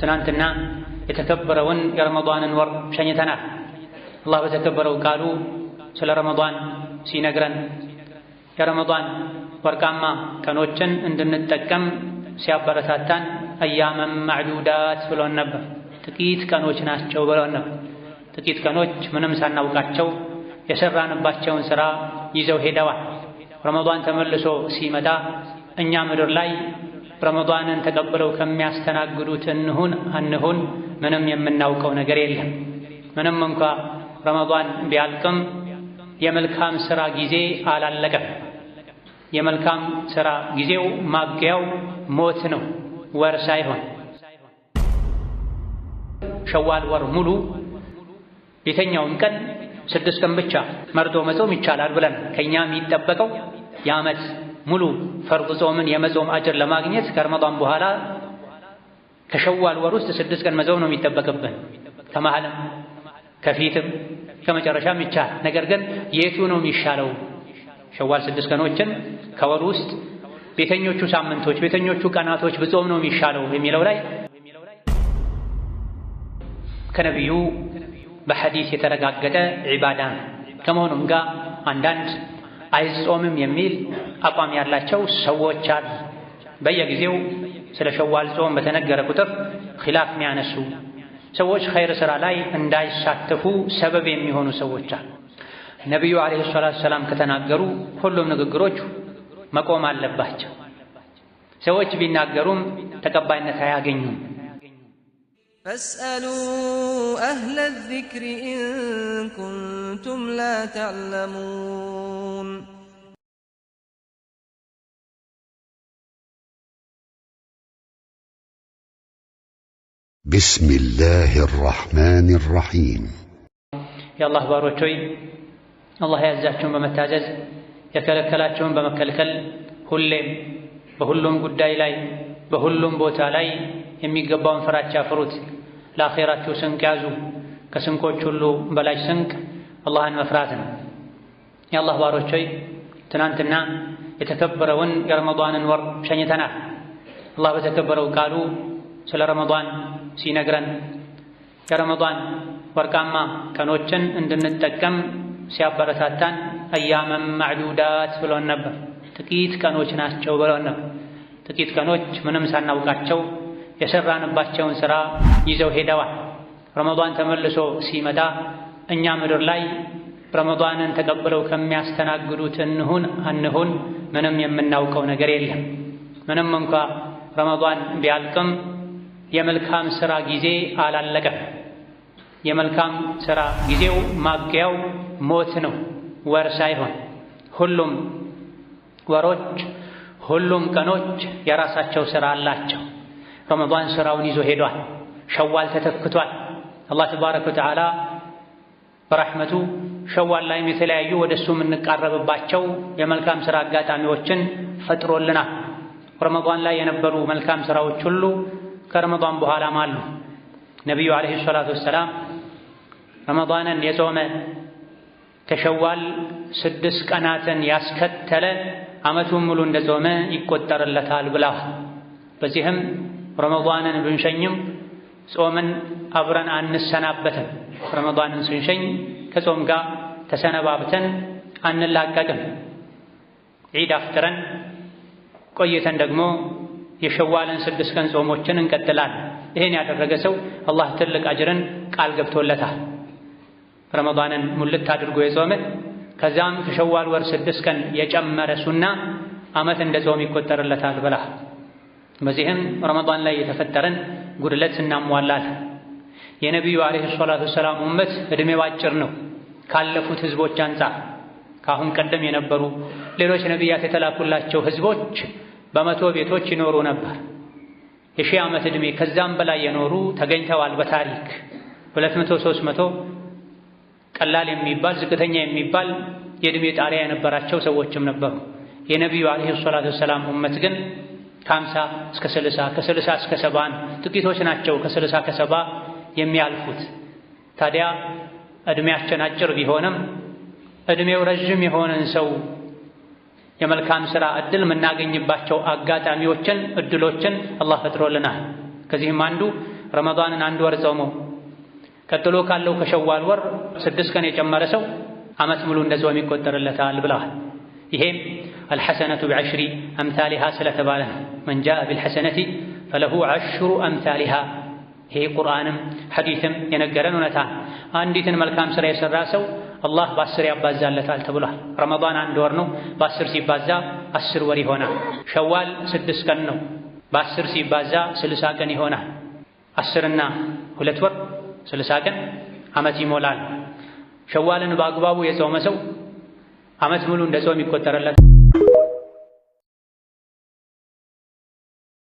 ትናንትና የተከበረውን የረመዳንን ወር ሸኝተናል። አላህ በተከበረው ቃሉ ስለ ረመዳን ሲነግረን የረመዳን ወርቃማ ቀኖችን እንድንጠቀም ሲያበረታታን አያመን ማዕዱዳት ብሎን ነበር። ጥቂት ቀኖች ናቸው ብሎን ነበር። ጥቂት ቀኖች ምንም ሳናውቃቸው የሰራንባቸውን ሥራ ይዘው ሄደዋል። ረመዳን ተመልሶ ሲመጣ እኛ ምድር ላይ ረመዳንን ተቀብለው ከሚያስተናግዱት አንሁን ምንም የምናውቀው ነገር የለም። ምንም እንኳ ረመዳን ቢያልቅም የመልካም ሥራ ጊዜ አላለቀም። የመልካም ሥራ ጊዜው ማብቂያው ሞት ነው፣ ወር ሳይሆን። ሸዋል ወር ሙሉ የተኛውን ቀን 6 ቀን ብቻ መርጦ መጾም ይቻላል ብለን ከኛ የሚጠበቀው የዓመት ሙሉ ፈርድ ጾምን የመጾም አጅር ለማግኘት ከረመዳን በኋላ ከሸዋል ወር ውስጥ 6 ቀን መጾም ነው የሚጠበቅብን። ከመሃልም ከፊትም ከመጨረሻም ይቻላል። ነገር ግን የቱ ነው የሚሻለው? ሸዋል 6 ቀኖችን ከወር ውስጥ ቤተኞቹ ሳምንቶች ቤተኞቹ ቀናቶች ብጾም ነው የሚሻለው የሚለው ላይ ከነቢዩ በሐዲስ የተረጋገጠ ዒባዳ ነው። ከመሆኑም ጋር አንዳንድ አይጾምም የሚል አቋም ያላቸው ሰዎች አሉ። በየጊዜው ስለ ሸዋል ጾም በተነገረ ቁጥር ኺላፍ የሚያነሱ ሰዎች፣ ኸይር ሥራ ላይ እንዳይሳተፉ ሰበብ የሚሆኑ ሰዎች አሉ። ነቢዩ ዓለይሂ ሰላቱ ወሰላም ከተናገሩ ሁሉም ንግግሮች መቆም አለባቸው። ሰዎች ቢናገሩም ተቀባይነት አያገኙም። ፈስአሉ አህለ ዚክሪ ኢን ኩንቱም ላ ተዕለሙን። ቢስሚላሂ ራሕማኒ ራሒም። የአላህ ባሮች ሆይ አላህ ያዛቸውን በመታዘዝ የከለከላቸውን በመከልከል ሁሌም በሁሉም ጉዳይ ላይ በሁሉም ቦታ ላይ የሚገባውን ፍራቻ ፍሩት። ለአኼራችሁ ስንቅ ያዙ። ከስንቆች ሁሉ በላጭ ስንቅ አላህን መፍራት ነው። የአላህ ባሮች ሆይ ትናንትና የተከበረውን የረመዳንን ወር ሸኝተናል። አላህ በተከበረው ቃሉ ስለ ረመዳን ሲነግረን የረመዳን ወርቃማ ቀኖችን እንድንጠቀም ሲያበረታታን አያመን ማዕዱዳት ብሎን ነበር። ጥቂት ቀኖች ናቸው ብሎን ነበር። ጥቂት ቀኖች ምንም ሳናውቃቸው የሰራንባቸውን ሥራ ይዘው ሄደዋል። ረመዳን ተመልሶ ሲመጣ እኛ ምድር ላይ ረመዳንን ተቀብለው ከሚያስተናግዱት አንሁን ምንም የምናውቀው ነገር የለም። ምንም እንኳ ረመዳን ቢያልቅም የመልካም ሥራ ጊዜ አላለቀም። የመልካም ሥራ ጊዜው ማብቂያው ሞት ነው፣ ወር ሳይሆን። ሁሉም ወሮች ሁሉም ቀኖች የራሳቸው ሥራ አላቸው። ረመዳን ሥራውን ይዞ ሄዷል። ሸዋል ተተክቷል። አላህ ተባረከ ወተዓላ በረሕመቱ ሸዋል ላይም የተለያዩ ወደሱ የምንቃረብባቸው የመልካም ሥራ አጋጣሚዎችን ፈጥሮልናል። ረመዳን ላይ የነበሩ መልካም ሥራዎች ሁሉ ከረመዳን በኋላም አሉ። ነቢዩ ዓለይሂ ሰላቱ ወሰላም ረመዳንን የጾመ ከሸዋል 6 ቀናትን ያስከተለ ዓመቱን ሙሉ እንደጾመ ይቆጠርለታል ብለዋል። በዚህም ረመዳንን ብንሸኝም ጾምን አብረን አንሰናበትም። ረመዳንን ስንሸኝ ከጾም ጋር ተሰነባብተን አንላቀቅም። ዒድ አፍጥረን ቆይተን ደግሞ የሸዋልን 6 ቀን ጾሞችን እንቀጥላለን። ይሄን ያደረገ ሰው አላህ ትልቅ አጅርን ቃል ገብቶለታል። ረመዳንን ሙልት አድርጎ የጾመ ከዛም ከሸዋል ወር 6 ቀን የጨመረ ሱና ዓመት እንደ ጾም ይቆጠርለታል ብላ። በዚህም ረመዳን ላይ የተፈጠረን ጉድለት እናሟላለን። የነቢዩ ዓለይሂ ሰላቱ ወሰላም ኡመት ዕድሜው አጭር ነው ካለፉት ህዝቦች አንጻር። ከአሁን ቀደም የነበሩ ሌሎች ነቢያት የተላኩላቸው ህዝቦች በመቶ ቤቶች ይኖሩ ነበር። የ1000 ዓመት ዕድሜ ከዛም በላይ የኖሩ ተገኝተዋል በታሪክ 200 300 ቀላል የሚባል ዝቅተኛ የሚባል የዕድሜ ጣሪያ የነበራቸው ሰዎችም ነበሩ። የነቢዩ ዓለይሂ ሰላቱ ወሰላም ኡመት ግን ከ50 እስከ 60 ከ60 እስከ 70 ጥቂቶች ናቸው ከ60 ከ70 የሚያልፉት። ታዲያ ዕድሜያችን አጭር ቢሆንም ዕድሜው ረዥም የሆነን ሰው የመልካም ሥራ ዕድል የምናገኝባቸው አጋጣሚዎችን እድሎችን አላህ ፈጥሮልናል። ከዚህም አንዱ ረመዳንን አንድ ወር ጾሞ ቀጥሎ ካለው ከሸዋል ወር 6 ቀን የጨመረ ሰው ዓመት ሙሉ እንደጾም ይቆጠርለታል ብለዋል። ይሄም አልሐሰነቱ ቢዐሽሪ አምሳሊሃ ስለተባለ መን ጃአ ቢልሐሰነቲ ፈለሁ ዐሽሩ አምሳሊሃ። ይሄ ቁርአንም ሐዲስም የነገረን እውነታ አንዲትን መልካም ሥራ የሠራ ሰው አላህ በ10 ያባዛለታል ተብሏል። ረመዳን አንድ ወር ነው፣ በ10 ሲባዛ 10 ወር ይሆናል። ሸዋል 6 ቀን ነው፣ በ10 ሲባዛ 60 ቀን ይሆናል። 10 እና 2 ወር 60 ቀን ዓመት ይሞላል። ሸዋልን በአግባቡ የጾመ ሰው ዓመት ሙሉ እንደ ጾም ይቆጠርለታል።